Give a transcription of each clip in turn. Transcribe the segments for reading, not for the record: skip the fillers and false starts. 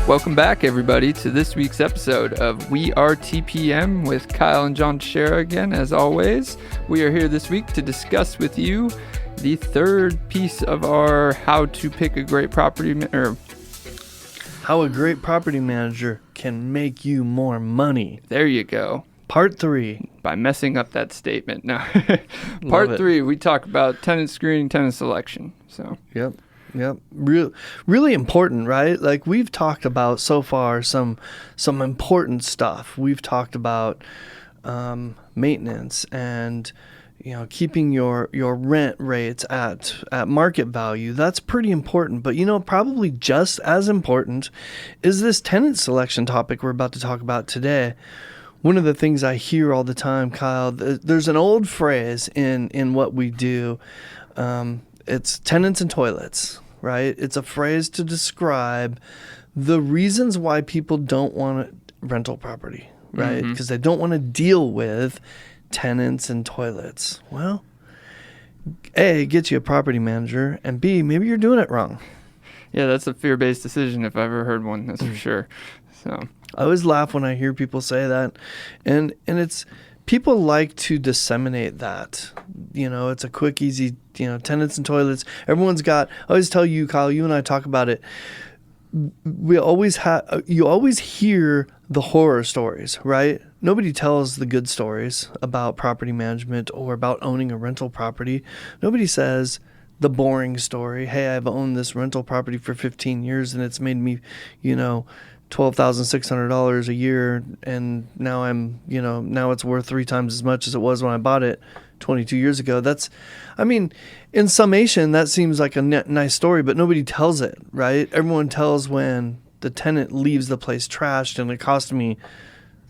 Welcome back, everybody, to this week's episode of We Are TPM with Kyle and John Teixeira again. As always, we are here this week to discuss with you the third piece of our How to Pick a Great Property How a Great Property Manager Can Make You More Money. There you go. Part 3. By messing up that statement. No. Part 3, we talk about tenant screening, tenant selection. So. Yep. Really important, right? Like we've talked about so far some important stuff. We've talked about maintenance and keeping your rent rates at market value. That's pretty important. But probably just as important is this tenant selection topic we're about to talk about today. One of the things I hear all the time, Kyle, there's an old phrase in what we do. It's tenants and toilets. Right? It's a phrase to describe the reasons why people don't want a rental property, right? Because they don't want to deal with tenants and toilets. Well, A, get you a property manager, and B, maybe you're doing it wrong. Yeah, that's a fear-based decision if I've ever heard one, that's for sure. So I always laugh when I hear people say that, and it's people like to disseminate that. It's a quick, easy, tenants and toilets. Everyone's got, I always tell you, Kyle, you and I talk about it. You always hear the horror stories, right? Nobody tells the good stories about property management or about owning a rental property. Nobody says the boring story. Hey, I've owned this rental property for 15 years and it's made me, $12,600 a year, and now now it's worth 3 times as much as it was when I bought it 22 years ago. In summation, that seems like a nice story, but nobody tells it, right? Everyone tells when the tenant leaves the place trashed and it cost me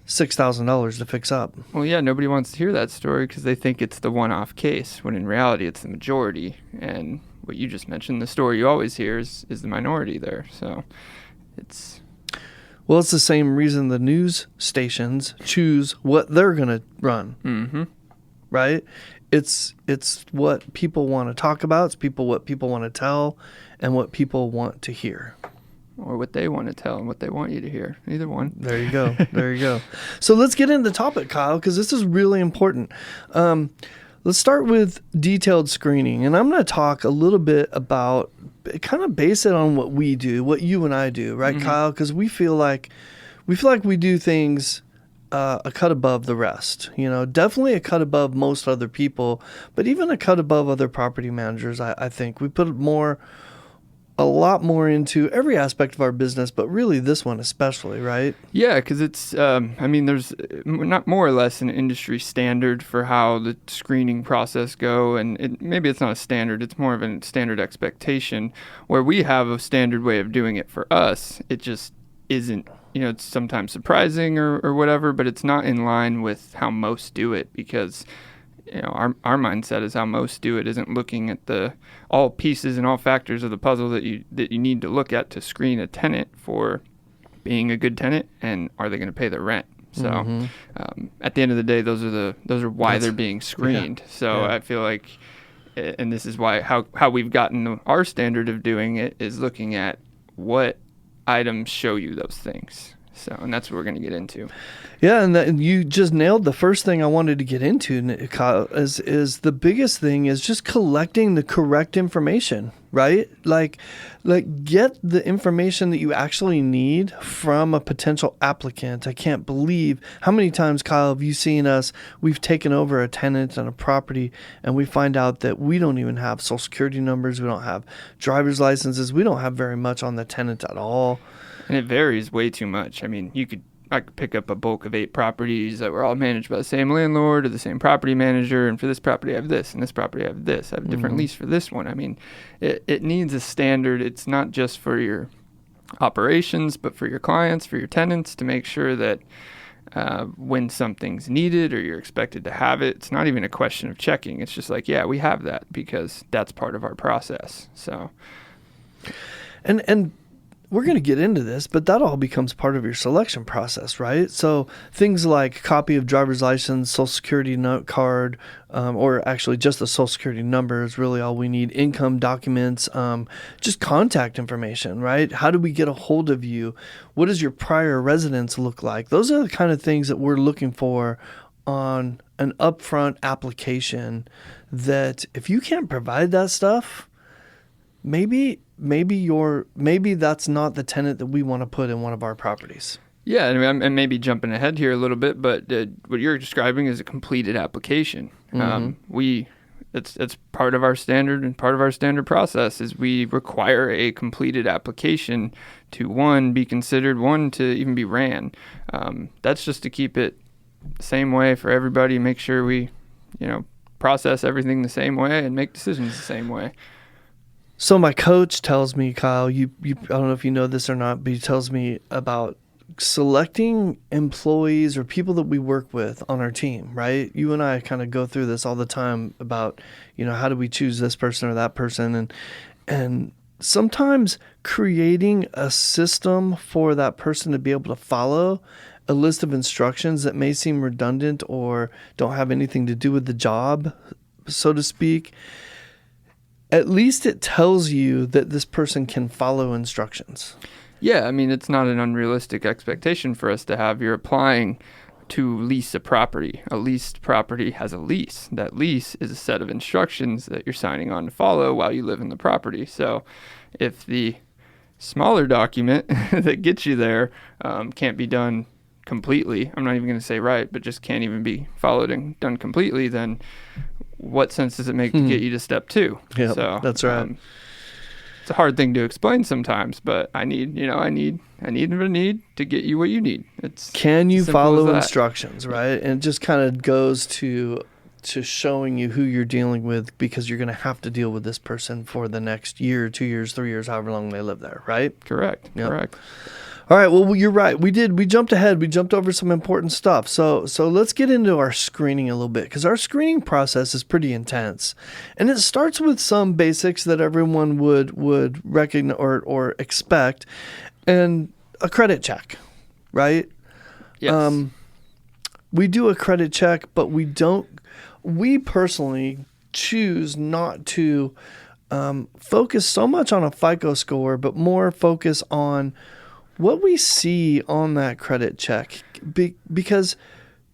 $6,000 to fix up. Well, yeah, nobody wants to hear that story because they think it's the one-off case, when in reality it's the majority. And what you just mentioned, the story you always hear is the minority there. So it's... Well, it's the same reason the news stations choose what they're going to run, right? It's what people want to talk about. It's what people want to tell and what people want to hear. Or what they want to tell and what they want you to hear. Either one. There you go. There you go. So let's get into the topic, Kyle, because this is really important. Let's start with detailed screening. And I'm going to talk a little bit about, kind of base it on what we do, what you and I do, right, Kyle? Because we feel like we do things a cut above the rest. Definitely a cut above most other people, but even a cut above other property managers. I think we put a lot more into every aspect of our business, but really this one especially, right? Yeah, because it's, there's not more or less an industry standard for how the screening process go, and maybe it's not a standard, it's more of a standard expectation, where we have a standard way of doing it for us. It just isn't, it's sometimes surprising or whatever, but it's not in line with how most do it, because our mindset is how most do it isn't looking at all pieces and all factors of the puzzle that you need to look at to screen a tenant for being a good tenant, and are they going to pay their rent. So at the end of the day, those are why they're being screened. Yeah. So I feel like, and this is why how we've gotten our standard of doing it is looking at what items show you those things. So, and that's what we're going to get into. Yeah, and you just nailed the first thing I wanted to get into, Kyle, is the biggest thing is just collecting the correct information, right? Like get the information that you actually need from a potential applicant. I can't believe how many times, Kyle, have you seen we've taken over a tenant on a property and we find out that we don't even have social security numbers, we don't have driver's licenses, we don't have very much on the tenant at all. And it varies way too much. I could pick up a bulk of 8 properties that were all managed by the same landlord or the same property manager, and for this property I have this, and this property I have this. I have a different lease for this one. It needs a standard. It's not just for your operations, but for your clients, for your tenants, to make sure that when something's needed or you're expected to have it, it's not even a question of checking. It's just like, yeah, we have that because that's part of our process. So, and we're going to get into this, but that all becomes part of your selection process, right? So things like copy of driver's license, social security note card, or actually just the social security number is really all we need. Income documents, just contact information, right? How do we get a hold of you? What does your prior residence look like? Those are the kind of things that we're looking for on an upfront application, that if you can't provide that stuff, maybe that's not the tenant that we want to put in one of our properties. Yeah, and maybe jumping ahead here a little bit, but what you're describing is a completed application. It's part of our standard, and part of our standard process is we require a completed application to, one, be considered, one, to even be ran. That's just to keep it the same way for everybody, make sure we, process everything the same way and make decisions the same way. So my coach tells me, Kyle, I don't know if you know this or not, but he tells me about selecting employees or people that we work with on our team, right? You and I kind of go through this all the time about, how do we choose this person or that person? And sometimes creating a system for that person to be able to follow a list of instructions that may seem redundant or don't have anything to do with the job, so to speak, at least it tells you that this person can follow instructions. Yeah, it's not an unrealistic expectation for us to have. You're applying to lease a property. A leased property has a lease. That lease is a set of instructions that you're signing on to follow while you live in the property. So if the smaller document that gets you there can't be done completely, I'm not even going to say right, but just can't even be followed and done completely, then what sense does it make to get you to step 2? Yeah, so that's right. It's a hard thing to explain sometimes, but I need to get you what you need. Can you follow instructions, right? And it just kind of goes to showing you who you're dealing with, because you're going to have to deal with this person for the next year, 2 years, 3 years, however long they live there, right? Correct. Yep. Correct. All right. Well, you're right. We jumped ahead. We jumped over some important stuff. So let's get into our screening a little bit, because our screening process is pretty intense, and it starts with some basics that everyone would recognize or expect, and a credit check, right? Yes. We do a credit check, but we personally choose not to focus so much on a FICO score, but more focus on what we see on that credit check, because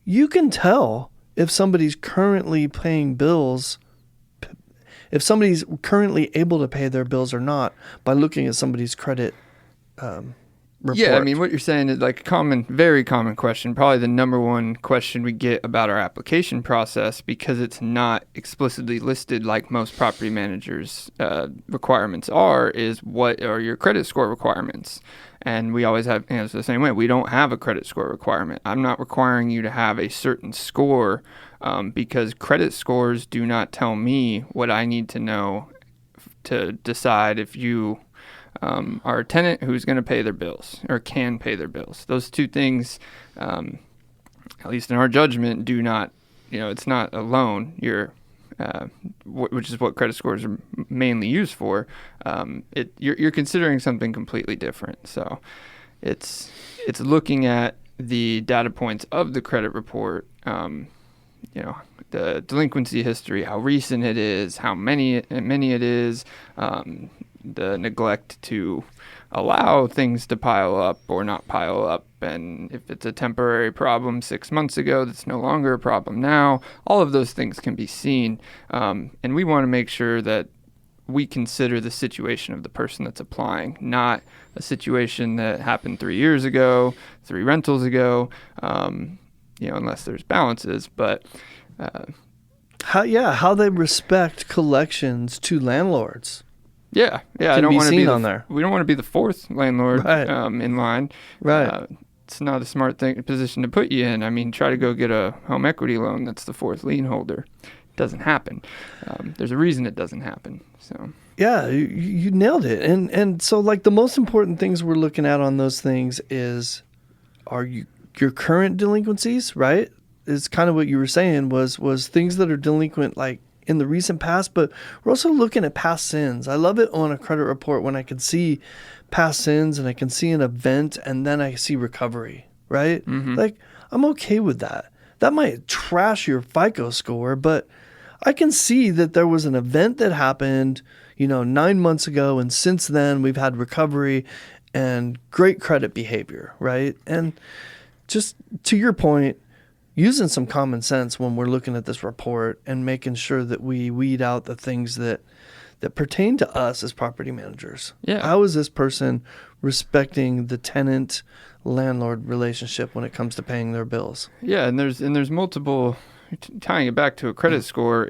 you can tell if somebody's currently paying bills, if somebody's currently able to pay their bills or not, by looking at somebody's credit report. Yeah, what you're saying is like a very common question, probably the number one question we get about our application process, because it's not explicitly listed like most property managers' requirements are, is what are your credit score requirements? And we always have answers the same way. We don't have a credit score requirement. I'm not requiring you to have a certain score because credit scores do not tell me what I need to know to decide if you are a tenant who's going to pay their bills or can pay their bills. Those two things, at least in our judgment, do not, it's not a loan. Which is what credit scores are mainly used for. You're considering something completely different. So it's looking at the data points of the credit report, the delinquency history, how recent it is, how many it is, the neglect to allow things to pile up or not pile up, and if it's a temporary problem 6 months ago that's no longer a problem now. All of those things can be seen, and we want to make sure that we consider the situation of the person that's applying, not a situation that happened 3 years ago, 3 rentals ago, unless there's balances. But how they respect collections to landlords. Yeah. I don't want to be on there. We don't want to be the fourth landlord in line. Right. It's not a smart position to put you in. Try to go get a home equity loan that's the fourth lien holder. It doesn't happen. There's a reason it doesn't happen. So. Yeah, you nailed it. And so like the most important things we're looking at on those things is, are your current delinquencies, right? It's kind of what you were saying was things that are delinquent like in the recent past, but we're also looking at past sins. I love it on a credit report when I can see past sins and I can see an event and then I see recovery, right? Like, I'm okay with that. That might trash your FICO score, but I can see that there was an event that happened, 9 months ago, and since then we've had recovery and great credit behavior, right? And just to your point, using some common sense when we're looking at this report and making sure that we weed out the things that pertain to us as property managers. Yeah. How is this person respecting the tenant landlord relationship when it comes to paying their bills? Yeah, and there's multiple, tying it back to a credit score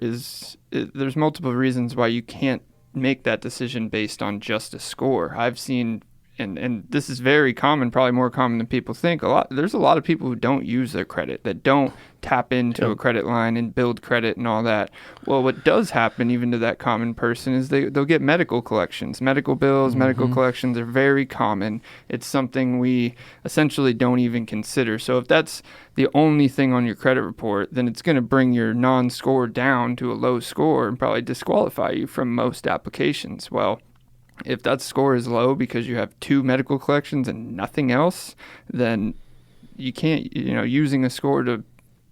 there's multiple reasons why you can't make that decision based on just a score. I've seen, and this is very common, probably more common than people think. There's a lot of people who don't use their credit, that don't tap into a credit line and build credit and all that. Well, what does happen even to that common person is they'll get medical collections. Medical bills, medical collections are very common. It's something we essentially don't even consider. So if that's the only thing on your credit report, then it's going to bring your non-score down to a low score and probably disqualify you from most applications. Well, if that score is low because you have 2 medical collections and nothing else, then you can't, using a score to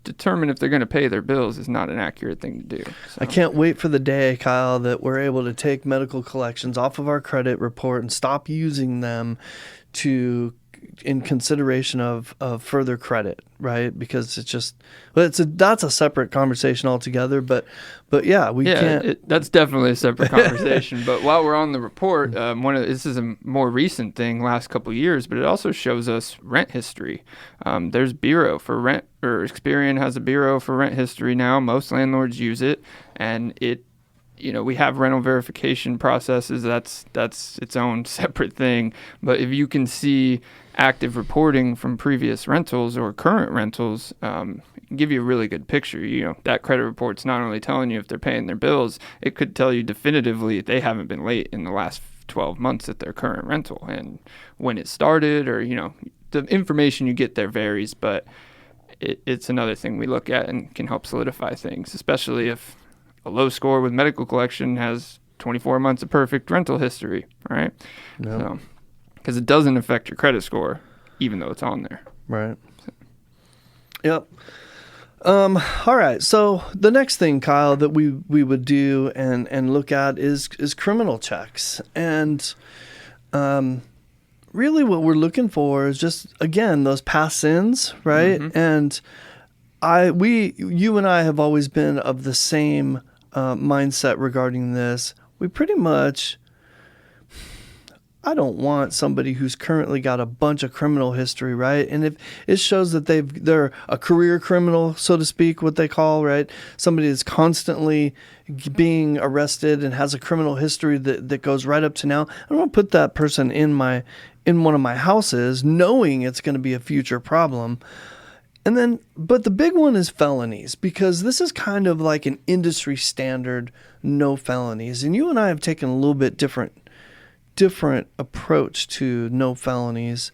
determine if they're going to pay their bills is not an accurate thing to do. So. I can't wait for the day, Kyle, that we're able to take medical collections off of our credit report and stop using them in consideration of further credit, right? Because that's a separate conversation altogether. But yeah, we can't. That's definitely a separate conversation. But while we're on the report, this is a more recent thing, last couple of years, but it also shows us rent history. There's bureau for rent, or Experian has a bureau for rent history now. Most landlords use it, and we have rental verification processes. That's its own separate thing. But if you can see active reporting from previous rentals or current rentals, give you a really good picture. That credit report's not only telling you if they're paying their bills, it could tell you definitively they haven't been late in the last 12 months at their current rental and when it started, or the information you get there varies, but it's another thing we look at and can help solidify things, especially if a low score with medical collection has 24 months of perfect rental history, right? No. So, because it doesn't affect your credit score, even though it's on there. Right. So. Yep. All right. So the next thing, Kyle, that we would do and look at is criminal checks. And really what we're looking for is just, again, those past sins, right? And you and I have always been of the same mindset regarding this. We pretty much, I don't want somebody who's currently got a bunch of criminal history, right? And if it shows that they're a career criminal, so to speak, what they call, right? Somebody that's constantly being arrested and has a criminal history that goes right up to now. I don't want to put that person in one of my houses knowing it's going to be a future problem. But the big one is felonies, because this is kind of like an industry standard, no felonies. And you and I have taken a little bit different approach to no felonies.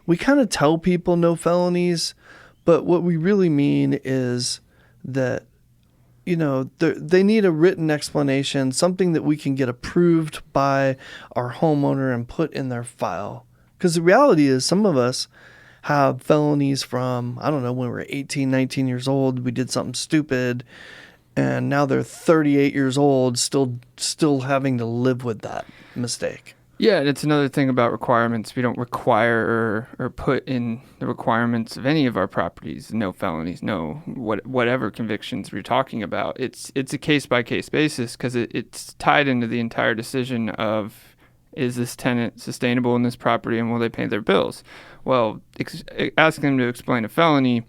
We kind of tell people no felonies, but what we really mean is that, they need a written explanation, something that we can get approved by our homeowner and put in their file. Because the reality is some of us have felonies from, I don't know, when we were 18, 19 years old, we did something stupid, and now they're 38 years old, still having to live with that mistake. Yeah, and it's another thing about requirements. We don't require or put in the requirements of any of our properties, no felonies, no whatever convictions we're talking about. It's a case-by-case basis, because it's tied into the entire decision of, is this tenant sustainable in this property and will they pay their bills? Well, asking them to explain a felony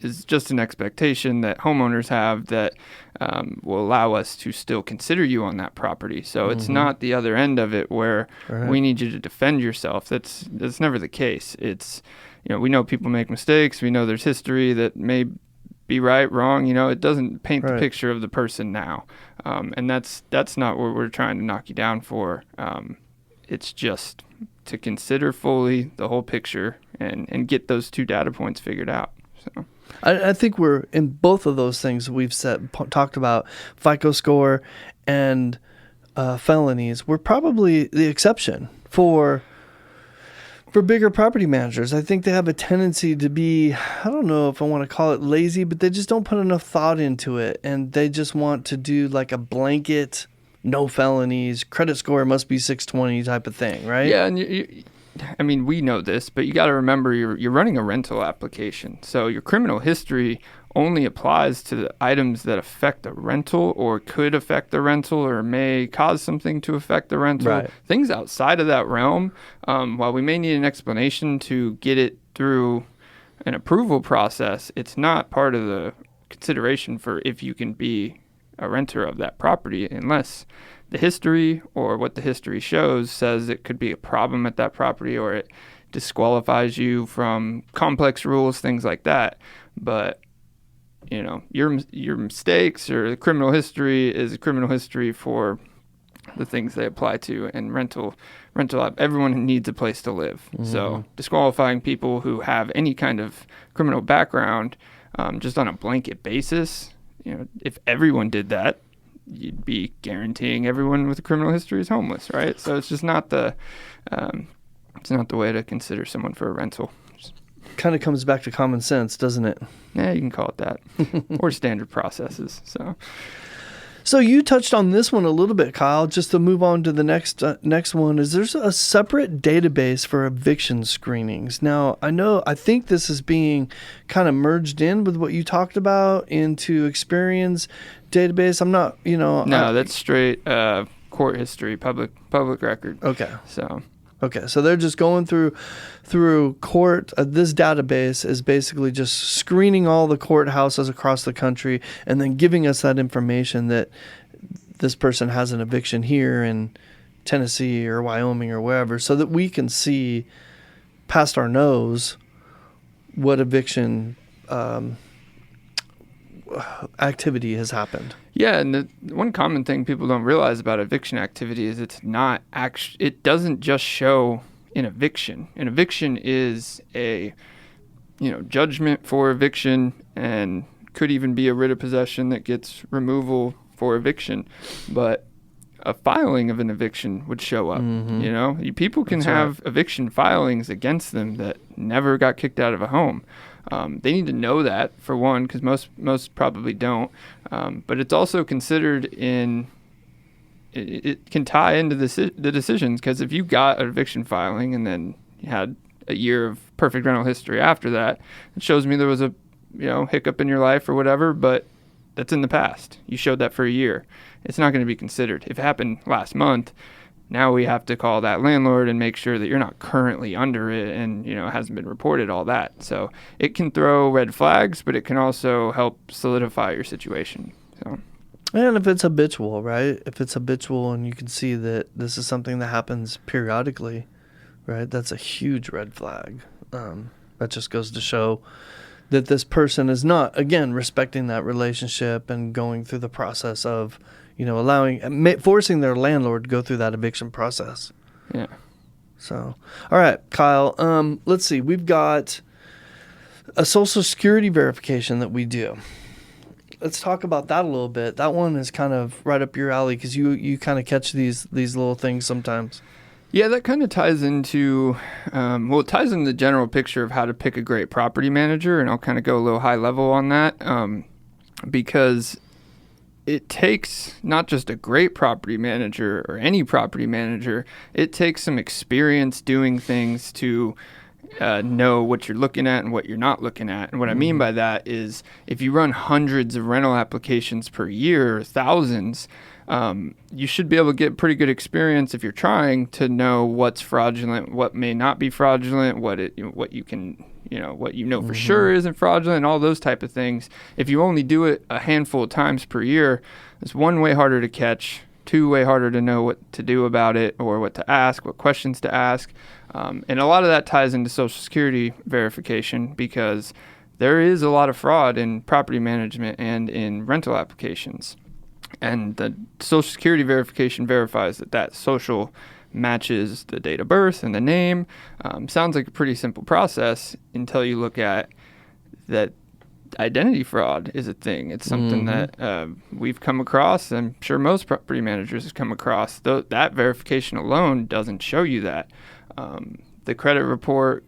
is just an expectation that homeowners have that will allow us to still consider you on that property. So it's not the other end of it where we need you to defend yourself. That's never the case. It's, we know people make mistakes. We know there's history that may be right, wrong. It doesn't paint the picture of the person now. And that's not what we're trying to knock you down for. It's just to consider fully the whole picture and get those 2 data points figured out. So. I think we're in both of those things we've talked about, FICO score and felonies. We're probably the exception for bigger property managers. I think they have a tendency to be, I don't know if I want to call it lazy, but they just don't put enough thought into it. And they just want to do like a blanket, no felonies, credit score must be 620 type of thing, right? Yeah, and I mean, we know this, but you got to remember you're running a rental application. So your criminal history only applies to the items that affect the rental or could affect the rental or may cause something to affect the rental. Right. Things outside of that realm, while we may need an explanation to get it through an approval process, it's not part of the consideration for if you can be a renter of that property unless the history or what the history shows says it could be a problem at that property or it disqualifies you from complex rules, things like that. But your mistakes or the criminal history is a criminal history for the things they apply to. And rental, everyone needs a place to live. Mm-hmm. So disqualifying people who have any kind of criminal background just on a blanket basis, if everyone did that, you'd be guaranteeing everyone with a criminal history is homeless, right? So it's just not the way to consider someone for a rental. Kind of comes back to common sense, doesn't it? Yeah, you can call it that. Or standard processes. So you touched on this one a little bit, Kyle. Just to move on to the next one, is there's a separate database for eviction screenings. Now, I think this is being kind of merged in with what you talked about into Experian's database. I'm not, No, that's straight court history, public record. Okay. Okay, so they're just going through court. This database is basically just screening all the courthouses across the country and then giving us that information that this person has an eviction here in Tennessee or Wyoming or wherever, so that we can see past our nose what eviction activity has happened. Yeah, and the one common thing people don't realize about eviction activity is it doesn't just show an eviction. An eviction is a judgment for eviction and could even be a writ of possession that gets removal for eviction. But a filing of an eviction would show up. Mm-hmm. People can have eviction filings against them that never got kicked out of a home. They need to know that, for one, because most probably don't. But it's also considered it can tie into the decisions, because if you got an eviction filing and then you had a year of perfect rental history after that, it shows me there was a hiccup in your life or whatever, but that's in the past. You showed that for a year. It's not going to be considered. If it happened last month, now we have to call that landlord and make sure that you're not currently under it and, it hasn't been reported, all that. So it can throw red flags, but it can also help solidify your situation. So. And if it's habitual, right? If it's habitual and you can see that this is something that happens periodically, right? That's a huge red flag. That just goes to show that this person is not, again, respecting that relationship and going through the process of, forcing their landlord to go through that eviction process. Yeah. So, all right, Kyle, let's see. We've got a Social Security verification that we do. Let's talk about that a little bit. That one is kind of right up your alley because you kind of catch these little things sometimes. Yeah, that kind of ties into, it ties into the general picture of how to pick a great property manager, and I'll kind of go a little high level on that because it takes not just a great property manager or any property manager, it takes some experience doing things to know what you're looking at and what you're not looking at. And what I mean by that is if you run hundreds of rental applications per year, or thousands, you should be able to get pretty good experience if you're trying to know what's fraudulent, what may not be fraudulent, what for sure isn't fraudulent, all those type of things. If you only do it a handful of times per year, it's one, way harder to catch, two, way harder to know what to do about it or what to ask, what questions to ask. And a lot of that ties into Social Security verification because there is a lot of fraud in property management and in rental applications. And the Social Security verification verifies that social matches the date of birth and the name. Sounds like a pretty simple process until you look at that identity fraud is a thing. It's something that we've come across. I'm sure most property managers have come across. That verification alone doesn't show you that. The credit report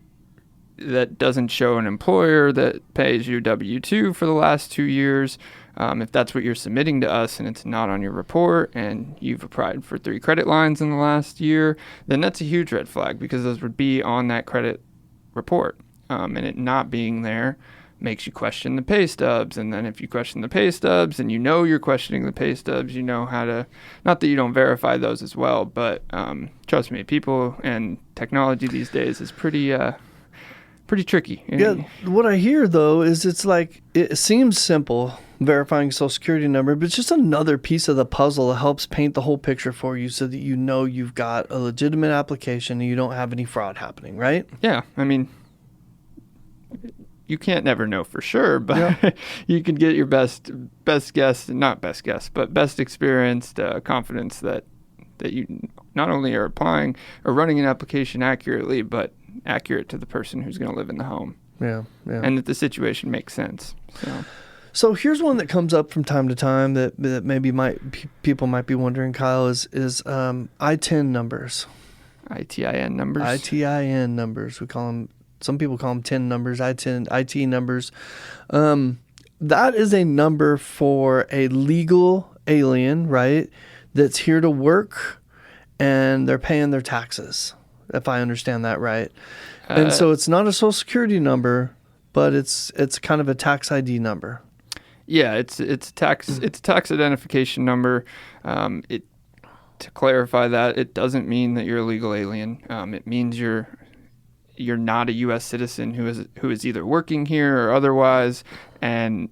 that doesn't show an employer that pays you W-2 for the last 2 years. If that's what you're submitting to us and it's not on your report and you've applied for 3 credit lines in the last year, then that's a huge red flag because those would be on that credit report. And it not being there makes you question the pay stubs. And then if you question the pay stubs and you know you're questioning the pay stubs, you know how to, not that you don't verify those as well, but trust me, people and technology these days is pretty tricky. Yeah, what I hear though is it's like, it seems simple, verifying social security number, but it's just another piece of the puzzle that helps paint the whole picture for you so that you know you've got a legitimate application and you don't have any fraud happening, right? Yeah, I mean, you can't never know for sure, but you can get your best guess, not best guess, but best experienced confidence that you not only are applying or running an application accurately, but accurate to the person who's going to live in the home. Yeah. And that the situation makes sense. So here's one that comes up from time to time that maybe people might be wondering, Kyle, is ITIN numbers. ITIN numbers. ITIN numbers. Some people call them TIN numbers, IT numbers. That is a number for a legal alien, right? That's here to work and they're paying their taxes, if I understand that right. And so it's not a social security number, but it's kind of a tax ID number. Yeah, it's tax identification number. To clarify that, it doesn't mean that you're a legal alien. It means you're not a U.S. citizen who is either working here or otherwise, and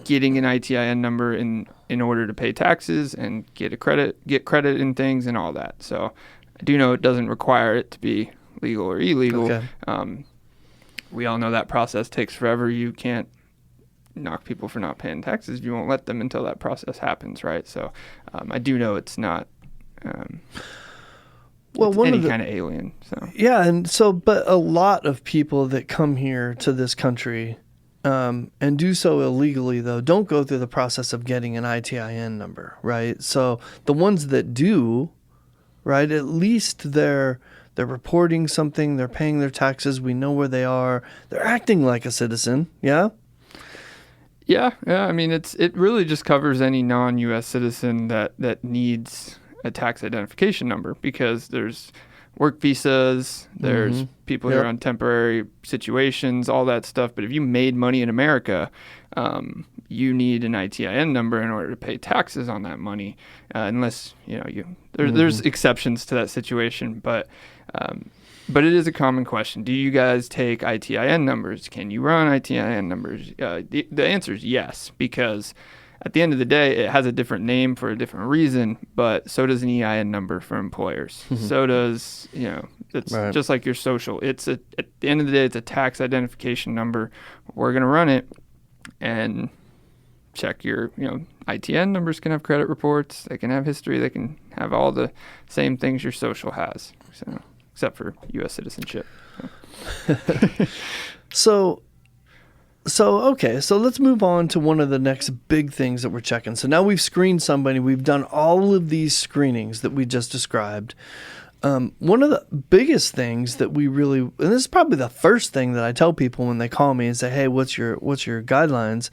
getting an ITIN number in order to pay taxes and get credit in things and all that. So I do know it doesn't require it to be legal or illegal. Okay. We all know that process takes forever. You can't knock people for not paying taxes. You won't let them until that process happens, right? So I do know it's not any kind of alien. So yeah, and so but a lot of people that come here to this country and do so illegally, though, don't go through the process of getting an ITIN number, right? So the ones that do, right, at least they're reporting something, they're paying their taxes, we know where they are, they're acting like a citizen, yeah? Yeah. I mean, it really just covers any non-U.S. citizen that needs a tax identification number, because there's work visas, there's people who are on temporary situations, all that stuff. But if you made money in America, you need an ITIN number in order to pay taxes on that money, unless there's exceptions to that situation. But it is a common question. Do you guys take ITIN numbers? Can you run ITIN numbers? The answer is yes, because at the end of the day, it has a different name for a different reason, but so does an EIN number for employers. So does, it's right. Just like your social. At the end of the day, it's a tax identification number. We're going to run it and check your, ITN numbers can have credit reports. They can have history. They can have all the same things your social has, so, except for U.S. citizenship. So let's move on to one of the next big things that we're checking. So now we've screened somebody. We've done all of these screenings that we just described. One of the biggest things that we really, and this is probably the first thing that I tell people when they call me and say, hey, what's your guidelines?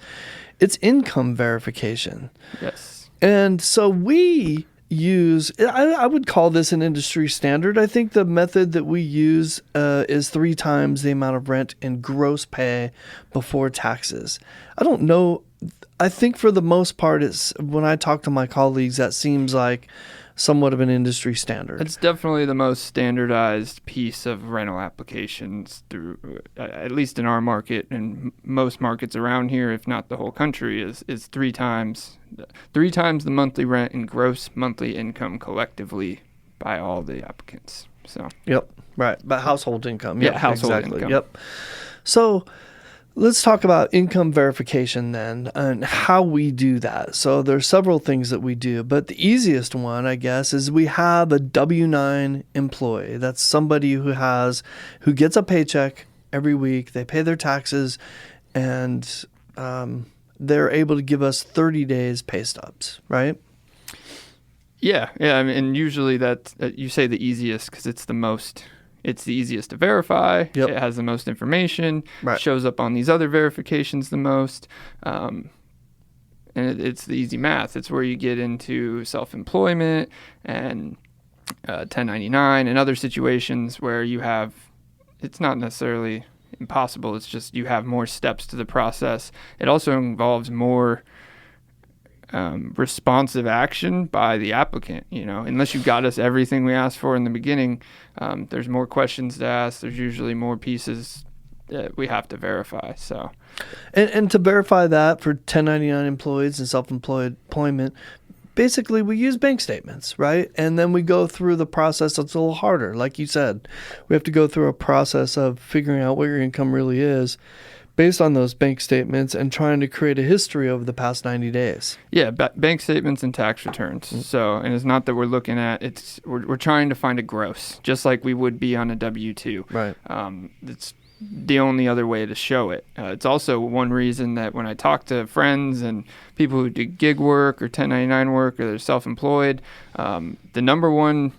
It's income verification. Yes. And so we use, I would call this an industry standard. I think the method that we use is 3 times the amount of rent in gross pay before taxes. I don't know. I think for the most part, it's when I talk to my colleagues, that seems like somewhat of an industry standard. It's definitely the most standardized piece of rental applications through, at least in our market and most markets around here, if not the whole country, is 3 times the monthly rent and gross monthly income collectively by all the applicants. So. Yep. Right. But household income. Yep, household income. Yep. So let's talk about income verification then and how we do that. So there's several things that we do, but the easiest one, I guess, is we have a W-9 employee. That's somebody who gets a paycheck every week. They pay their taxes and they're able to give us 30 days pay stubs, right? Yeah. I mean, and usually that you say the easiest because it's the easiest to verify. Yep. It has the most information. Right. Shows up on these other verifications the most. And it's the easy math. It's where you get into self-employment and 1099 and other situations where it's not necessarily impossible. It's just you have more steps to the process. It also involves more responsive action by the applicant. Unless you got us everything we asked for in the beginning, there's more questions to ask. There's usually more pieces that we have to verify. So, and to verify that for 1099 employees and self-employment, basically we use bank statements, right? And then we go through the process that's a little harder. Like you said, we have to go through a process of figuring out what your income really is based on those bank statements and trying to create a history over the past 90 days. Yeah, bank statements and tax returns. So, and it's not that we're looking at, we're trying to find a gross, just like we would be on a W-2. Right. It's the only other way to show it. It's also one reason that when I talk to friends and people who do gig work or 1099 work or they're self-employed, the number one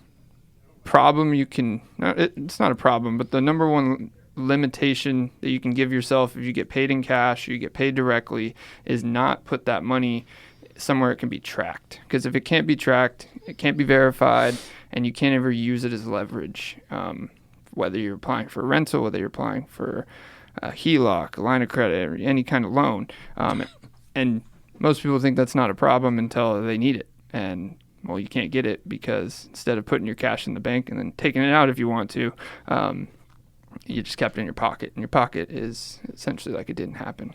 problem it's not a problem, but the number one limitation that you can give yourself if you get paid in cash or you get paid directly is not put that money somewhere it can be tracked. Because if it can't be tracked, it can't be verified, and you can't ever use it as leverage. Whether you're applying for a rental, whether you're applying for a HELOC, a line of credit, or any kind of loan. And most people think that's not a problem until they need it. And, well, you can't get it because instead of putting your cash in the bank and then taking it out if you want to, you just kept it in your pocket. And your pocket is essentially like it didn't happen.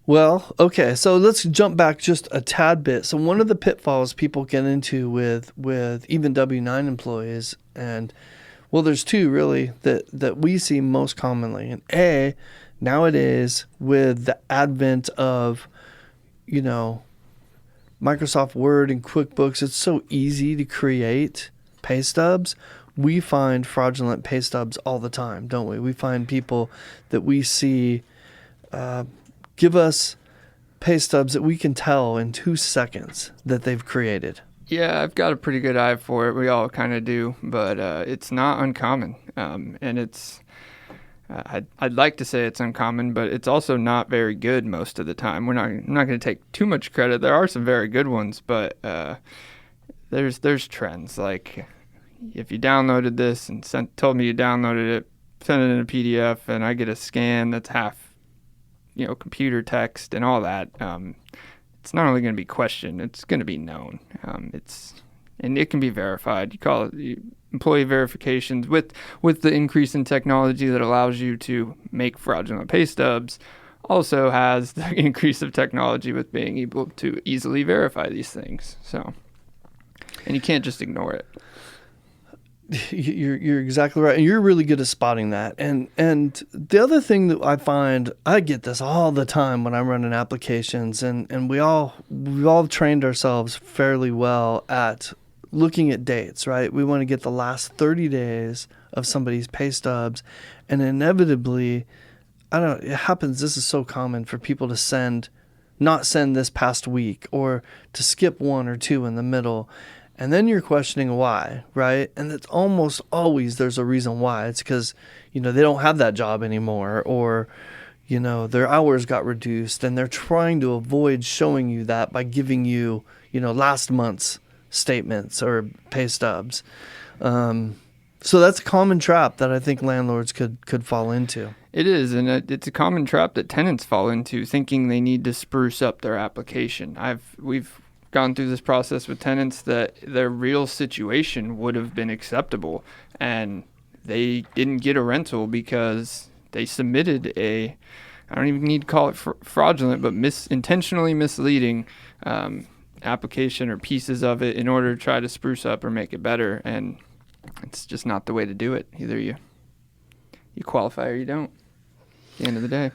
Well, okay, so let's jump back just a tad bit. So one of the pitfalls people get into with even W-9 employees, and well, there's two really that we see most commonly. And nowadays with the advent of, Microsoft Word and QuickBooks, it's so easy to create pay stubs. We find fraudulent pay stubs all the time, don't we? We find people that we see give us pay stubs that we can tell in 2 seconds that they've created. Yeah, I've got a pretty good eye for it. We all kind of do, but it's not uncommon. And it's, I'd like to say it's uncommon, but it's also not very good most of the time. I'm not going to take too much credit. There are some very good ones, but there's trends. Like if you downloaded this and told me you downloaded it, sent it in a PDF, and I get a scan that's half computer text and all that, it's not only going to be questioned, it's going to be known. And it can be verified. You call it employee verifications. With the increase in technology that allows you to make fraudulent pay stubs, also has the increase of technology with being able to easily verify these things. So, and you can't just ignore it. You're exactly right, and you're really good at spotting that. And the other thing that I find, I get this all the time when I'm running applications, and we've all trained ourselves fairly well at looking at dates, right? We want to get the last 30 days of somebody's pay stubs, and inevitably, it happens. This is so common for people to not send this past week, or to skip 1 or 2 in the middle. And then you're questioning why, right? And it's almost always there's a reason why. It's because, they don't have that job anymore, or, their hours got reduced, and they're trying to avoid showing you that by giving you, last month's statements or pay stubs. So that's a common trap that I think landlords could fall into. It is, and it's a common trap that tenants fall into, thinking they need to spruce up their application. We've gone through this process with tenants that their real situation would have been acceptable, and they didn't get a rental because they submitted I don't even need to call it fraudulent, but intentionally misleading application or pieces of it in order to try to spruce up or make it better. And it's just not the way to do it. Either you qualify or you don't at the end of the day.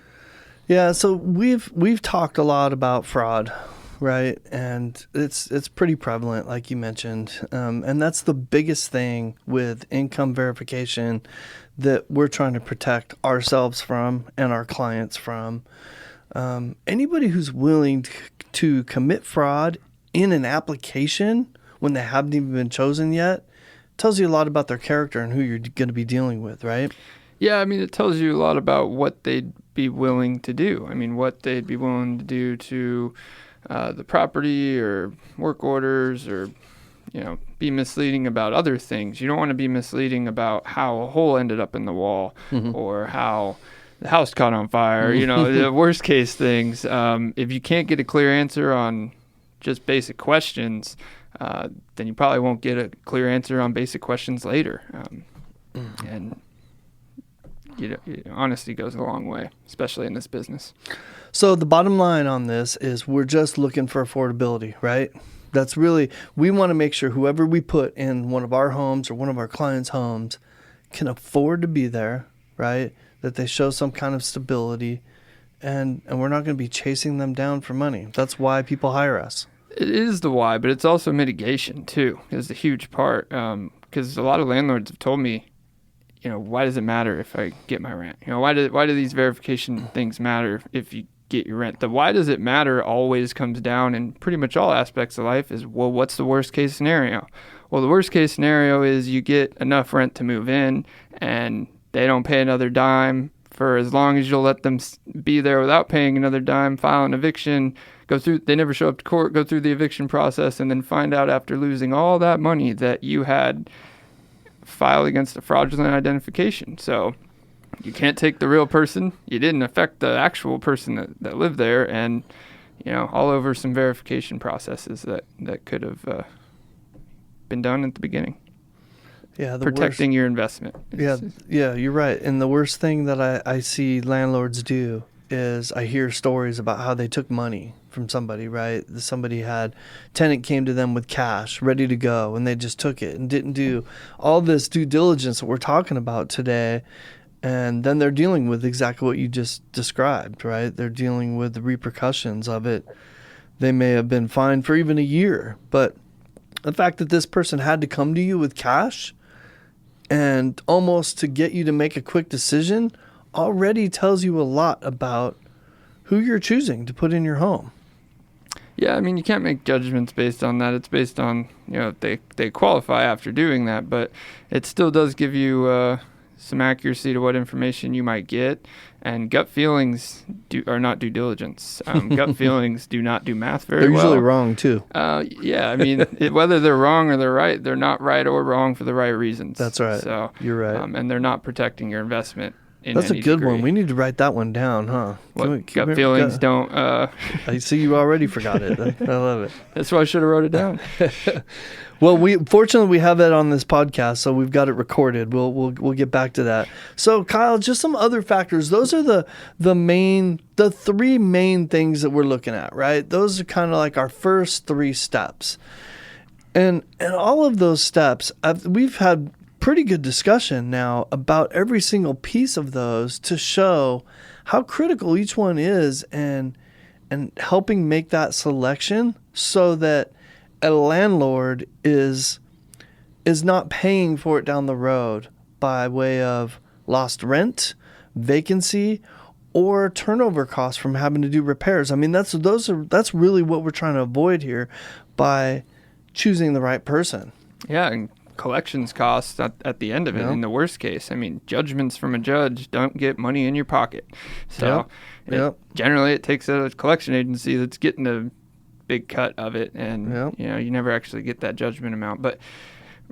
Yeah, so we've talked a lot about fraud right? And it's pretty prevalent, like you mentioned. And that's the biggest thing with income verification that we're trying to protect ourselves from and our clients from. Anybody who's willing to commit fraud in an application when they haven't even been chosen yet tells you a lot about their character and who you're going to be dealing with, right? Yeah, I mean, it tells you a lot about what they'd be willing to do. I mean, what they'd be willing to do to the property or work orders, or, be misleading about other things. You don't want to be misleading about how a hole ended up in the wall, or how the house caught on fire, the worst case things. If you can't get a clear answer on just basic questions, then you probably won't get a clear answer on basic questions later. And honesty goes a long way, especially in this business. So the bottom line on this is we're just looking for affordability, right? That's really, we want to make sure whoever we put in one of our homes or one of our clients' homes can afford to be there, right? That they show some kind of stability, and we're not going to be chasing them down for money. That's why people hire us. It is the why, but it's also mitigation too, is a huge part. Because a lot of landlords have told me, why does it matter if I get my rent? Why do these verification things matter if you get your rent? The why does it matter always comes down in pretty much all aspects of life is, well, what's the worst case scenario? Well, the worst case scenario is you get enough rent to move in and they don't pay another dime for as long as you'll let them be there without paying another dime, file an eviction, they never show up to court, go through the eviction process, and then find out after losing all that money that you had filed against a fraudulent identification. So you can't take the real person. You didn't affect the actual person that lived there, and, all over some verification processes that could have been done at the beginning. Yeah, protecting your investment. Yeah, you're right. And the worst thing that I see landlords do is I hear stories about how they took money from somebody, right? Tenant came to them with cash ready to go, and they just took it and didn't do all this due diligence that we're talking about today. And then they're dealing with exactly what you just described, right? They're dealing with the repercussions of it. They may have been fined for even a year, but the fact that this person had to come to you with cash and almost to get you to make a quick decision already tells you a lot about who you're choosing to put in your home. Yeah, I mean, you can't make judgments based on that. It's based on, if they qualify after doing that, but it still does give you some accuracy to what information you might get. And gut feelings are not due diligence. Gut feelings do not do math very well. They're usually wrong, too. Yeah, I mean, whether they're wrong or they're right, they're not right or wrong for the right reasons. That's right. So you're right. And they're not protecting your investment. That's a good one. We need to write that one down, huh? Gut feelings don't... I see you already forgot it. I love it. That's why I should have wrote it down. Well, fortunately we have that on this podcast, so we've got it recorded. We'll get back to that. So, Kyle, just some other factors. Those are the three main things that we're looking at, right? Those are kind of like our first three steps. And all of those steps, we've had pretty good discussion now about every single piece of those to show how critical each one is and helping make that selection so that a landlord is not paying for it down the road by way of lost rent, vacancy, or turnover costs from having to do repairs. I mean, that's really what we're trying to avoid here by choosing the right person. Yeah, and collections costs at the end of it, in the worst case. I mean, judgments from a judge don't get money in your pocket. So generally it takes a collection agency that's getting a big cut of it, and you never actually get that judgment amount. But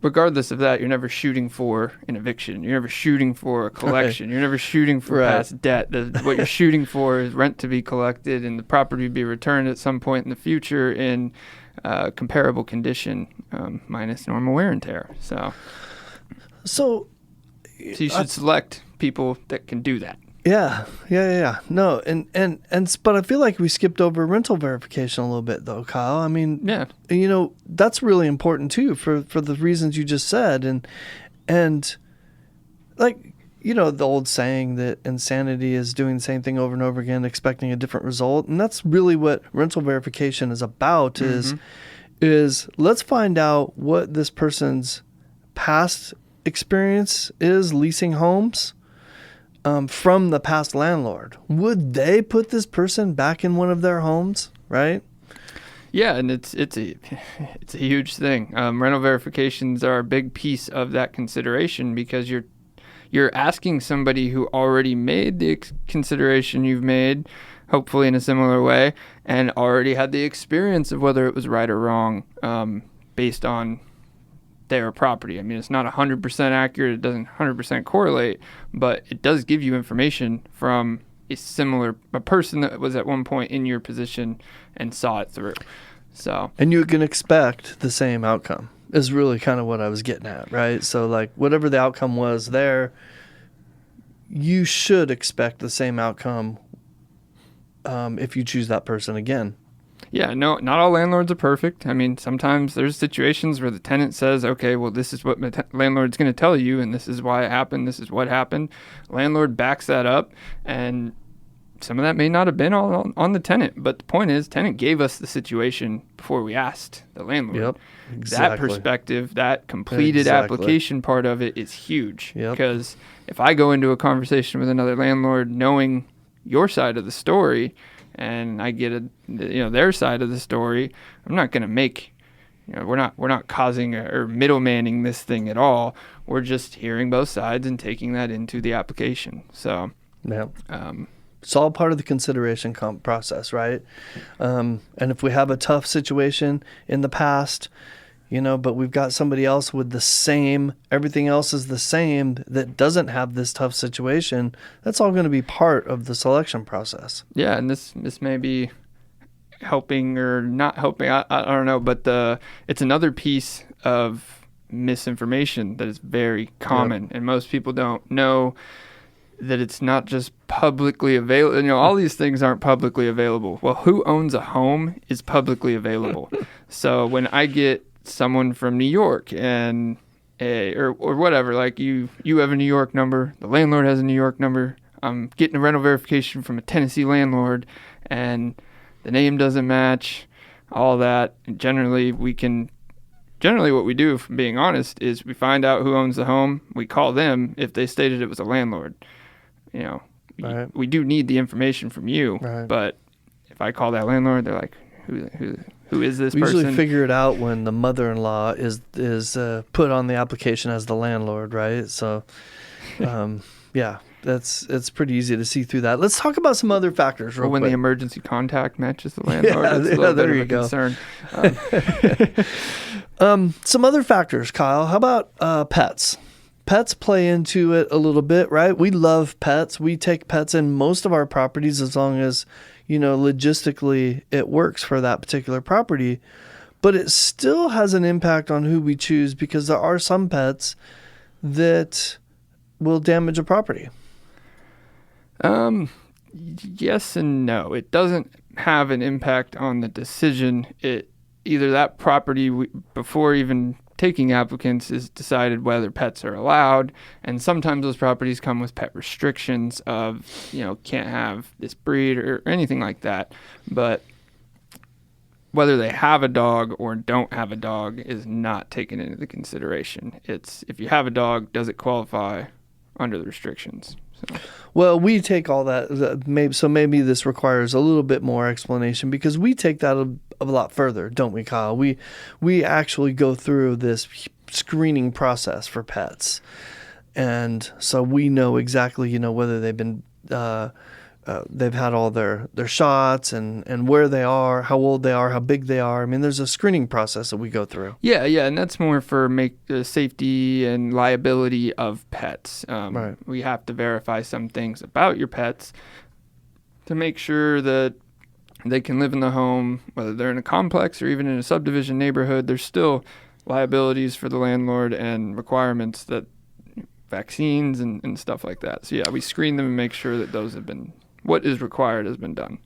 regardless of that, you're never shooting for an eviction. You're never shooting for a collection. Right. You're never shooting for past debt. What you're shooting for is rent to be collected and the property to be returned at some point in the future in comparable condition, minus normal wear and tear. So you should select people that can do that. Yeah. No, but I feel like we skipped over rental verification a little bit, though, Kyle. I mean, that's really important too for the reasons you just said, and like you know, the old saying that insanity is doing the same thing over and over again, expecting a different result. And that's really what rental verification is about, is let's find out what this person's past experience is leasing homes from the past landlord. Would they put this person back in one of their homes, right? Yeah, and it's a huge thing. Rental verifications are a big piece of that consideration, because you're asking somebody who already made the consideration you've made, hopefully in a similar way, and already had the experience of whether it was right or wrong, based on their property. I mean, it's not 100% accurate. It doesn't 100% correlate, but it does give you information from a person that was at one point in your position and saw it through. So, and you can expect the same outcome is really kind of what I was getting at, right? So like whatever the outcome was there, you should expect the same outcome if you choose that person again. Yeah, no, not all landlords are perfect. I mean, sometimes there's situations where the tenant says, okay, well, this is what my landlord's going to tell you, and this is why it happened, this is what happened. Landlord backs that up, and some of that may not have been all on the tenant, but the point is, tenant gave us the situation before we asked the landlord. Yep, exactly. That perspective, that completed application part of it is huge. Yep. Because if I go into a conversation with another landlord knowing your side of the story, and I get their side of the story, I'm not going to make, we're not causing or middlemaning this thing at all. We're just hearing both sides and taking that into the application. So, yeah. It's all part of the consideration process, right? And if we have a tough situation in the past, but we've got somebody else with the same, everything else is the same, that doesn't have this tough situation, that's all going to be part of the selection process. Yeah, and this may be helping or not helping, I don't know, but it's another piece of misinformation that is very common, and most people don't know that it's not just publicly available. All these things aren't publicly available. Well, who owns a home is publicly available. So when I get someone from New York and or whatever, like you have a New York number, the landlord has a New York number, I'm getting a rental verification from a Tennessee landlord, and the name doesn't match, all that. And generally what we do, from being honest, is we find out who owns the home, we call them if they stated it was a landlord. Right. We do need the information from you, right. But if I call that landlord, they're like, who is this person? We usually figure it out when the mother-in-law is put on the application as the landlord, right? So, yeah, it's pretty easy to see through that. Let's talk about some other factors real quick. When the emergency contact matches the landlord, that's a little bit of a concern. Some other factors, Kyle. How about pets? Pets play into it a little bit, right? We love pets. We take pets in most of our properties as long as, logistically it works for that particular property. But it still has an impact on who we choose, because there are some pets that will damage a property. Yes and no. It doesn't have an impact on the decision. Either that property, before even taking applicants, is decided whether pets are allowed, and sometimes those properties come with pet restrictions of, can't have this breed or anything like that. But whether they have a dog or don't have a dog is not taken into the consideration. It's, if you have a dog, does it qualify under the restrictions? So. Well, we take all that. Maybe this requires a little bit more explanation, because we take that a lot further, don't we, Kyle? We actually go through this screening process for pets, and so we know exactly, whether they've been they've had all their shots and where they are, how old they are, how big they are. I mean, there's a screening process that we go through. Yeah, and that's more for safety and liability of pets. Right. We have to verify some things about your pets to make sure that they can live in the home, whether they're in a complex or even in a subdivision neighborhood. There's still liabilities for the landlord and requirements, that vaccines and stuff like that. So yeah, we screen them and make sure that those have been, what is required has been done.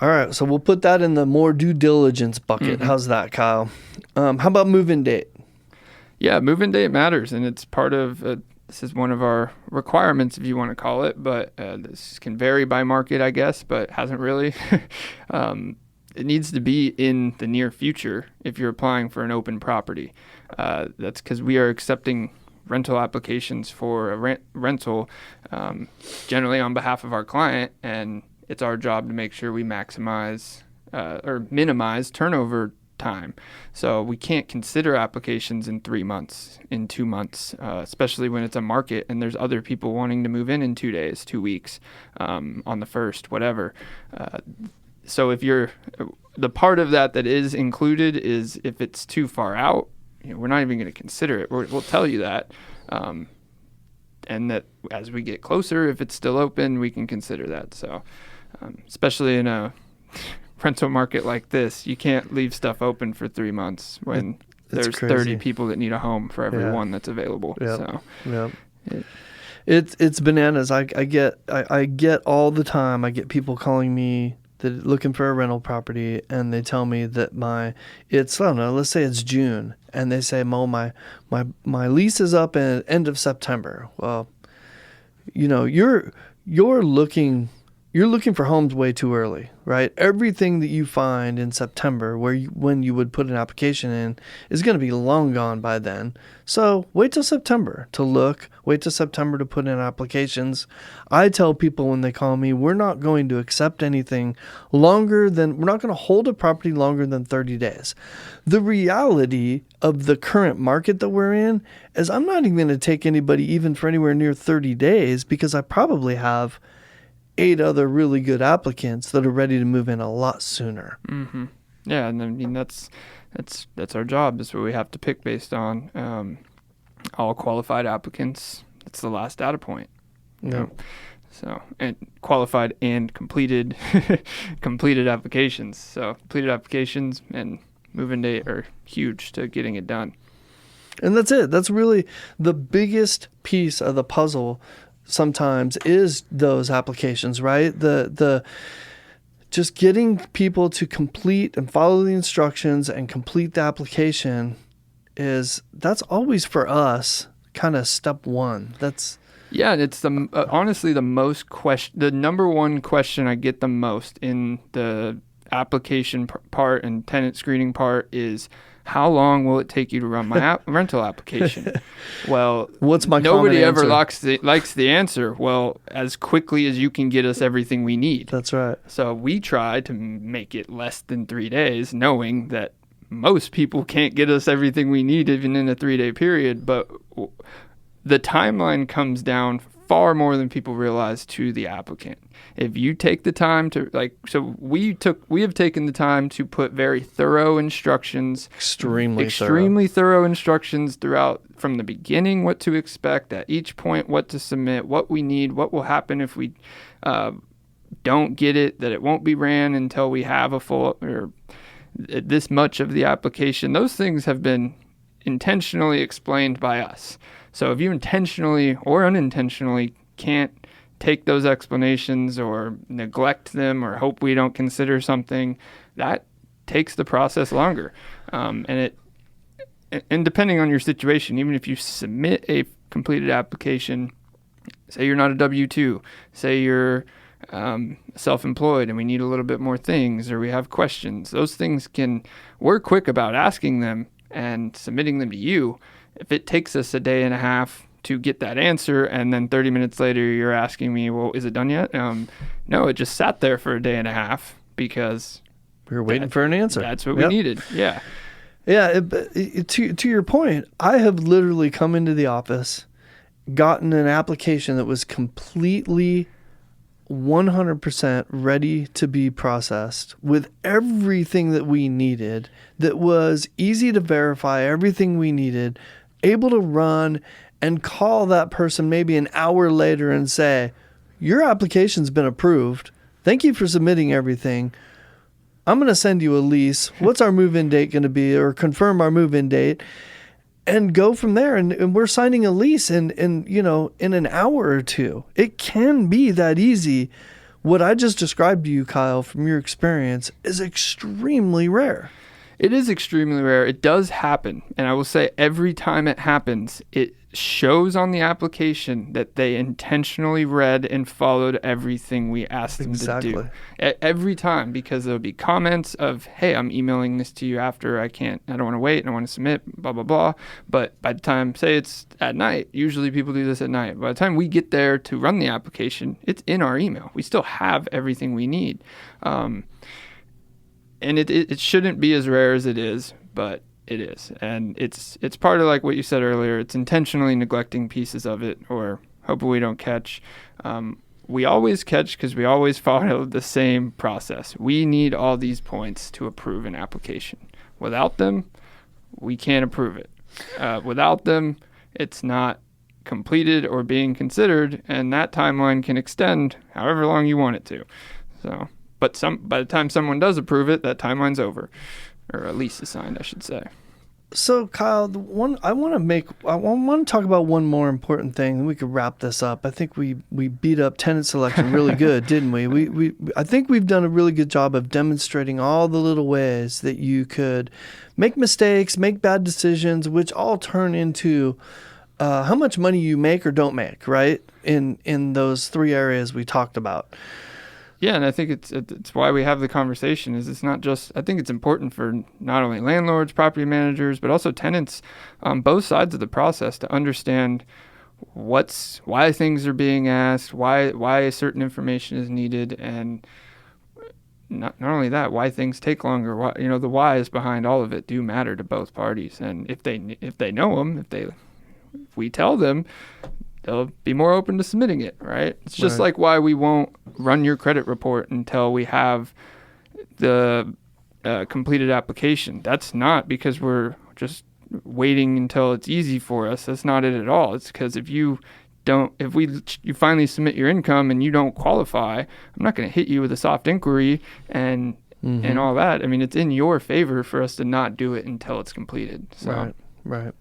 All right, so we'll put that in the more due diligence bucket. Mm-hmm. How's that, Kyle? How about move-in date? Yeah, move-in date matters, and it's part of this is one of our requirements, if you want to call it, but this can vary by market, I guess, but hasn't really. It needs to be in the near future if you're applying for an open property. That's because we are accepting rental applications for a rental generally on behalf of our client, and it's our job to make sure we maximize or minimize turnover time. So we can't consider applications in 3 months, in 2 months, especially when it's a market and there's other people wanting to move in 2 days, 2 weeks, on the 1st, whatever. So if the part of that is included is if it's too far out, we're not even going to consider it. We'll tell you that. And that as we get closer, if it's still open, we can consider that. So especially in a rental market like this, you can't leave stuff open for 3 months when there's crazy. 30 people that need a home for every one that's available. Yep. So yep. It's bananas. I get all the time. I get people calling me that looking for a rental property, and they tell me that it's I don't know, let's say it's June, and they say, Mo, my lease is up at end of September. Well, you're looking for homes way too early, right? Everything that you find in September when you would put an application in is going to be long gone by then. So wait till September to look. Wait till September to put in applications. I tell people when they call me, we're not going to accept anything we're not going to hold a property longer than 30 days. The reality of the current market that we're in is I'm not even going to take anybody even for anywhere near 30 days because I probably have 8 other really good applicants that are ready to move in a lot sooner. Mm-hmm. Yeah, and I mean that's our job. That's what we have to pick based on all qualified applicants. That's the last data point. Yeah. So and qualified and completed applications. So completed applications and move-in date are huge to getting it done. And that's it. That's really the biggest piece of the puzzle. Sometimes is those applications, right? The just getting people to complete and follow the instructions and complete the application that's always for us kind of step one. Yeah, and it's honestly the number one question I get the most in the application part and tenant screening part is, how long will it take you to run my rental application? Well, what's my nobody ever answer? likes the answer. Well, as quickly as you can get us everything we need. That's right. So we try to make it less than 3 days, knowing that most people can't get us everything we need even in a 3-day period. But the timeline comes down far more than people realize to the applicant. If you take the time to we have taken the time to put very thorough instructions, extremely thorough instructions throughout from the beginning, what to expect at each point, what to submit, what we need, what will happen if we don't get it, that it won't be ran until we have a full or this much of the application. Those things have been intentionally explained by us. So if you intentionally or unintentionally can't take those explanations or neglect them or hope we don't consider something, that takes the process longer. And depending on your situation, even if you submit a completed application, say you're not a W-2, say you're self-employed and we need a little bit more things or we have questions, those things we're quick about asking them and submitting them to you. If it takes us a day and a half to get that answer and then 30 minutes later you're asking me, well, is it done yet? No, it just sat there for a day and a half because we were waiting for an answer. That's what we needed. Yeah. Yeah. To your point, I have literally come into the office, gotten an application that was completely 100% ready to be processed with everything that we needed, that was easy to verify, everything we needed, able to run and call that person maybe an hour later and say, your application's been approved. Thank you for submitting everything. I'm going to send you a lease. What's our move-in date going to be? Or confirm our move-in date and go from there. And we're signing a lease in an hour or two. It can be that easy. What I just described to you, Kyle, from your experience is extremely rare. It is extremely rare. It does happen. And I will say every time it happens, it shows on the application that they intentionally read and followed everything we asked them to do. Every time, because there'll be comments of, hey, I'm emailing this to you after I don't want to wait and I want to submit, blah, blah, blah. But by the time, say it's at night, usually people do this at night. By the time we get there to run the application, it's in our email. We still have everything we need. And it shouldn't be as rare as it is, but it is. And it's part of like what you said earlier. It's intentionally neglecting pieces of it, or hoping we don't catch. We always catch because we always follow the same process. We need all these points to approve an application. Without them, we can't approve it. Without them, it's not completed or being considered, and that timeline can extend however long you want it to. So... But by the time someone does approve it, that timeline's over, or at least assigned, I should say. So, Kyle, I want to talk about one more important thing. We could wrap this up. I think we beat up tenant selection really good, didn't we? I think we've done a really good job of demonstrating all the little ways that you could make mistakes, make bad decisions, which all turn into how much money you make or don't make, right? In those three areas we talked about. Yeah, and I think it's why we have the conversation. Is it's not just, I think it's important for not only landlords, property managers, but also tenants on both sides of the process to understand why things are being asked, why certain information is needed, and not only that, why things take longer. Why, the whys behind all of it do matter to both parties, and if they know them, if we tell them, they'll be more open to submitting it, right? It's just like why we won't run your credit report until we have the completed application. That's not because we're just waiting until it's easy for us. That's not it at all. It's because if you finally submit your income and you don't qualify, I'm not going to hit you with a soft inquiry and all that. I mean, it's in your favor for us to not do it until it's completed. So. Right.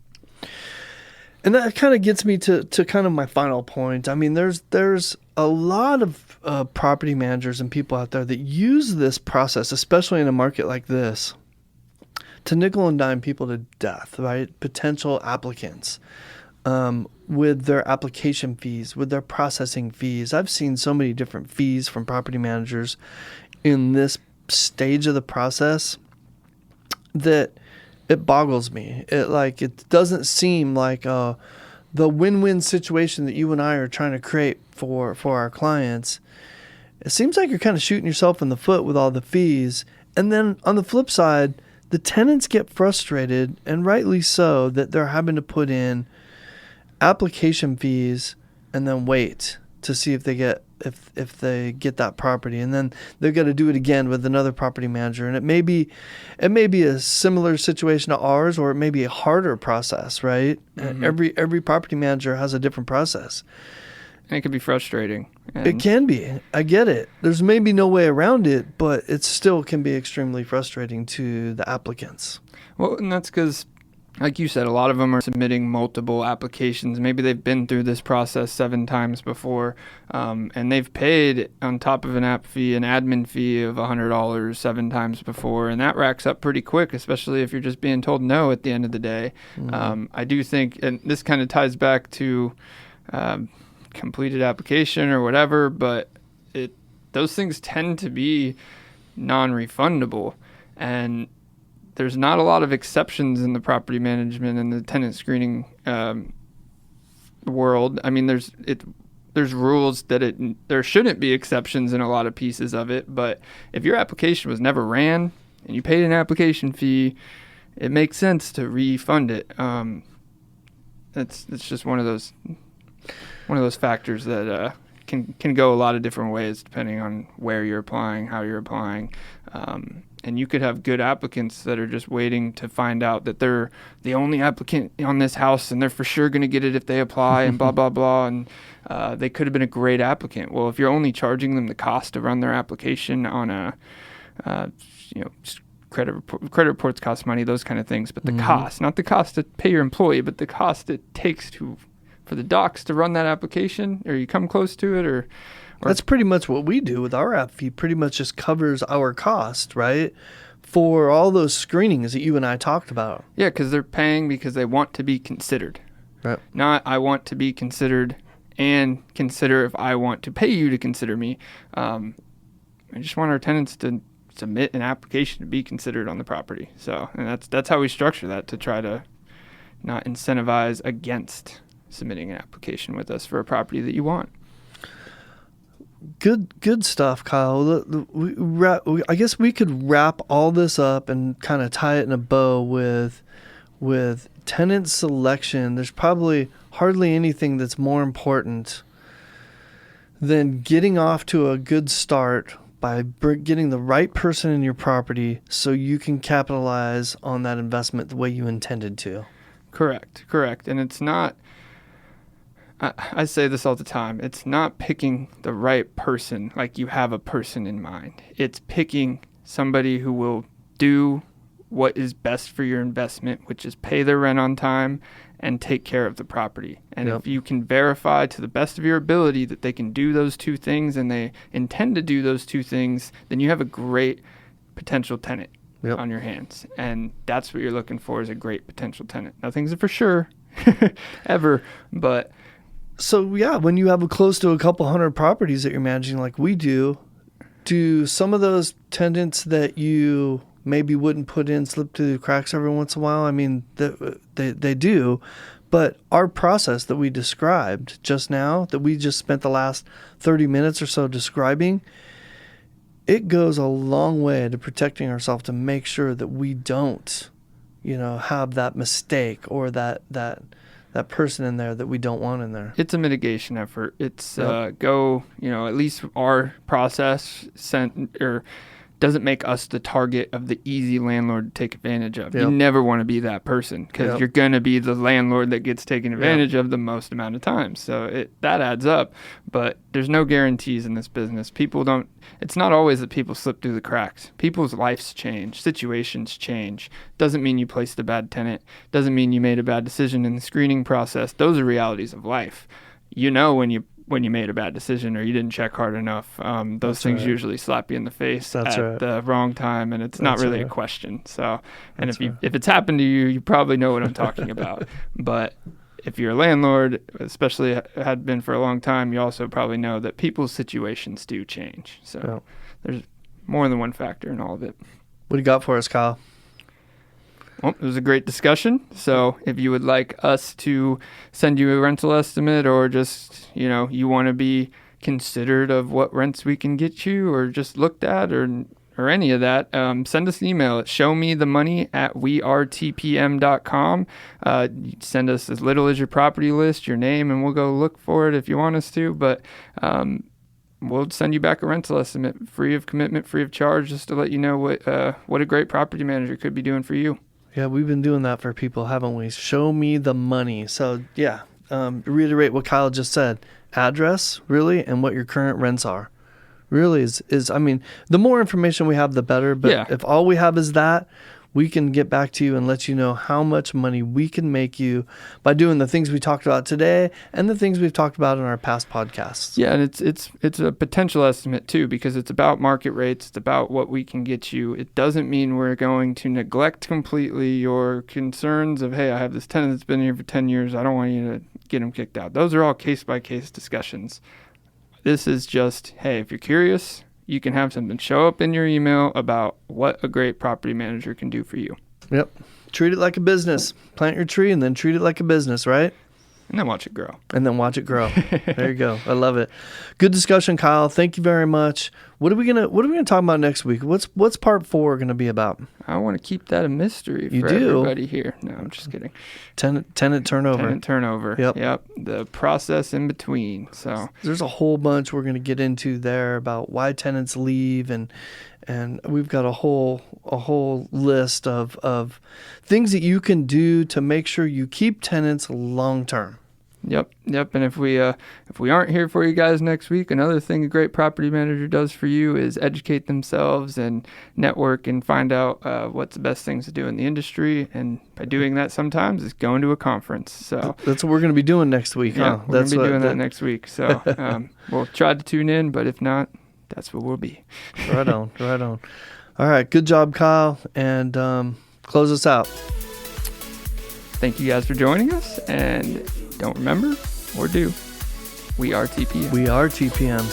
And that kind of gets me to kind of my final point. I mean, there's a lot of property managers and people out there that use this process, especially in a market like this, to nickel and dime people to death, right? Potential applicants with their application fees, with their processing fees. I've seen so many different fees from property managers in this stage of the process that it boggles me. It doesn't seem like the win-win situation that you and I are trying to create for our clients. It seems like you're kind of shooting yourself in the foot with all the fees. And then on the flip side, the tenants get frustrated, and rightly so, that they're having to put in application fees and then wait to see if they get that property, and then they've got to do it again with another property manager. And it may be a similar situation to ours, or it may be a harder process, right? Mm-hmm. Every property manager has a different process. And it can be frustrating. It can be. I get it. There's maybe no way around it, but it still can be extremely frustrating to the applicants. Well, and that's because, like you said, a lot of them are submitting multiple applications. Maybe they've been through this process 7 times before, and they've paid on top of an app fee, an admin fee of $100 7 times before, and that racks up pretty quick, especially if you're just being told no at the end of the day. Mm-hmm. I do think, and this kind of ties back to completed application or whatever, but those things tend to be non-refundable, and there's not a lot of exceptions in the property management and the tenant screening world. I mean, there's rules that there shouldn't be exceptions in a lot of pieces of it, but if your application was never ran and you paid an application fee, it makes sense to refund it. It's just one of those factors that can go a lot of different ways depending on where you're applying, how you're applying. And you could have good applicants that are just waiting to find out that they're the only applicant on this house and they're for sure going to get it if they apply and blah, blah, blah. And they could have been a great applicant. Well, if you're only charging them the cost to run their application on a, credit reports cost money, those kind of things. But the cost, not the cost to pay your employee, but the cost it takes for the docs to run that application, or you come close to it, or that's pretty much what we do with our app fee. Pretty much just covers our cost, right, for all those screenings that you and I talked about. Yeah, because they're paying because they want to be considered. Right. Not I want to be considered and consider if I want to pay you to consider me. I just want our tenants to submit an application to be considered on the property. So, and that's how we structure that, to try to not incentivize against submitting an application with us for a property that you want. Good stuff, Kyle. I guess we could wrap all this up and kind of tie it in a bow with tenant selection. There's probably hardly anything that's more important than getting off to a good start by getting the right person in your property so you can capitalize on that investment the way you intended to. Correct. And it's not, I say this all the time, it's not picking the right person like you have a person in mind. It's picking somebody who will do what is best for your investment, which is pay their rent on time and take care of the property. And if you can verify to the best of your ability that they can do those two things and they intend to do those two things, then you have a great potential tenant on your hands. And that's what you're looking for, is a great potential tenant. Nothing's for sure ever, but... So, yeah, when you have close to a couple hundred properties that you're managing like we do some of those tenants that you maybe wouldn't put in slip through the cracks every once in a while? I mean, they do. But our process that we described just now, that we just spent the last 30 minutes or so describing, it goes a long way to protecting ourselves to make sure that we don't, have that mistake or that person in there that we don't want in there. It's a mitigation effort. It's at least our process doesn't make us the target of the easy landlord to take advantage of. You never want to be that person, because you're going to be the landlord that gets taken advantage of the most amount of times. So that adds up, but there's no guarantees in this business. It's not always that people slip through the cracks. People's lives change, situations change. Doesn't mean you placed a bad tenant. Doesn't mean you made a bad decision in the screening process. Those are realities of life. When you made a bad decision or you didn't check hard enough, those things usually slap you in the face at the wrong time, and it's not really a question. So, and if it's happened to you, you probably know what I'm talking about. But if you're a landlord, especially had been for a long time, you also probably know that people's situations do change. So there's more than one factor in all of it. What do you got for us, Kyle? Well, it was a great discussion. So if you would like us to send you a rental estimate, or just, you want to be considered of what rents we can get you or just looked at or any of that, send us an email at showmethemoney@wearetpm.com. Send us as little as your property list, your name, and we'll go look for it if you want us to. But we'll send you back a rental estimate, free of commitment, free of charge, just to let you know what a great property manager could be doing for you. Yeah, we've been doing that for people, haven't we? Show me the money. So, reiterate what Kyle just said. Address, really, and what your current rents are. Really is the more information we have, the better. But if all we have is that, we can get back to you and let you know how much money we can make you by doing the things we talked about today and the things we've talked about in our past podcasts. Yeah, and it's a potential estimate too, because it's about market rates. It's about what we can get you. It doesn't mean we're going to neglect completely your concerns of, hey, I have this tenant that's been here for 10 years. I don't want you to get him kicked out. Those are all case-by-case discussions. This is just, hey, if you're curious, you can have something show up in your email about what a great property manager can do for you. Yep. Treat it like a business. Plant your tree and then treat it like a business, right? And then watch it grow. There you go. I love it. Good discussion, Kyle. Thank you very much. What are we gonna talk about next week? What's part 4 gonna be about? I want to keep that a mystery for everybody here. No, I'm just kidding. Tenant turnover. Tenant turnover. Yep. The process in between. So there's a whole bunch we're gonna get into there about why tenants leave, and we've got a whole list of things that you can do to make sure you keep tenants long term. Yep. And if we aren't here for you guys next week, another thing a great property manager does for you is educate themselves and network and find out what's the best things to do in the industry. And by doing that, sometimes it's going to a conference. So that's what we're going to be doing next week. Yeah, we're going to be doing that next week. So we'll try to tune in, but if not, that's what we'll be. Right on. All right. Good job, Kyle. And close us out. Thank you guys for joining us. And don't remember, or do, we are TPM. We are TPM.